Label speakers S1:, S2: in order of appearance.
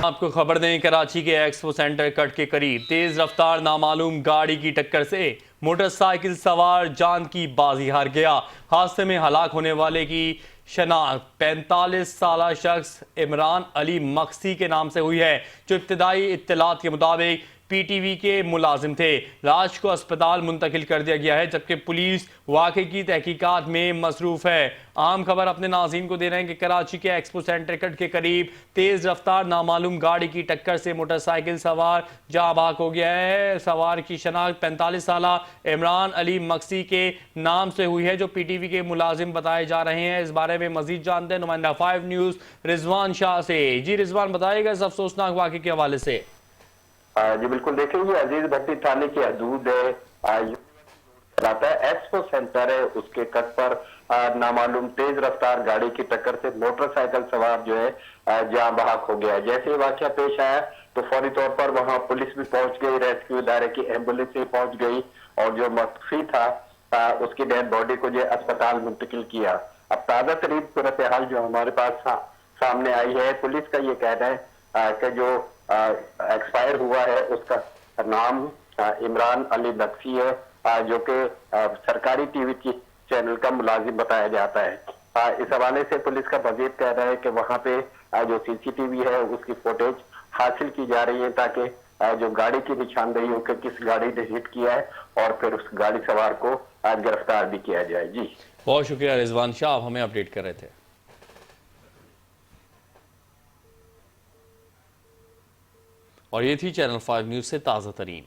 S1: आपको खबर दें, कराची के एक्सपो सेंटर कट के करीब तेज रफ्तार नामालूम गाड़ी की टक्कर से मोटरसाइकिल सवार जान की बाजी हार गया। हादसे में हलाक होने वाले की शनाख्त 45 साला शख्स इमरान अली मक्सी के नाम से हुई है, जो इब्तदाई इत्तलात के मुताबिक पीटीवी के मुलाजिम थे। लाश को अस्पताल मुंतकिल कर दिया गया है, जबकि पुलिस वाक़े की तहकीकात में मसरूफ है। आम खबर अपने नाज़रीन को दे रहे हैं कि कराची के एक्सपो सेंटर कट के करीब तेज रफ्तार नामालूम गाड़ी की टक्कर से मोटरसाइकिल सवार जाँ बाक हो गया है। सवार की शनाख्त 45 साला इमरान अली मक्सी के नाम से हुई है, जो पीटीवी के मुलाजिम बताए जा रहे हैं। इस बारे में मजीद जानते हैं नुमाइंदा 5 न्यूज़ रिजवान शाह से। जी रिजवान, बताइएगा इस अफसोसनाक वाक़े के हवाले से।
S2: जी बिल्कुल, देखेंगे अजीज भट्टी थाने की हदूद है, एक्सपो सेंटर है, उसके कट पर नामालूम तेज रफ्तार गाड़ी की टक्कर से मोटरसाइकिल सवार जो है जाँ बहक हो गया है। जैसे ही वाकया पेश आया तो फौरी तौर पर वहां पुलिस भी पहुंच गई, रेस्क्यू इदारे की एम्बुलेंस भी पहुंच गई और जो मकफी था उसकी डेड बॉडी को जो अस्पताल मुंतकिल किया। अब ताजा तरीन सूरत हाल जो हमारे पास सामने आई है, पुलिस का ये कहना है कि जो एक्सपायर हुआ है उसका नाम इमरान अली नक्सी है, जो कि सरकारी टीवी की चैनल का मुलाजिम बताया जाता है। इस हवाले से पुलिस का मजीद कह रहा है कि वहां पे जो सीसीटीवी है उसकी फुटेज हासिल की जा रही है, ताकि जो गाड़ी की निशानदेही हो कि किस गाड़ी ने हिट किया है और फिर उस गाड़ी सवार को गिरफ्तार भी किया जाए। जी
S1: बहुत शुक्रिया रिजवान शाह, आप हमें अपडेट कर रहे थे। और ये थी चैनल 5 न्यूज़ से ताज़ा तरीन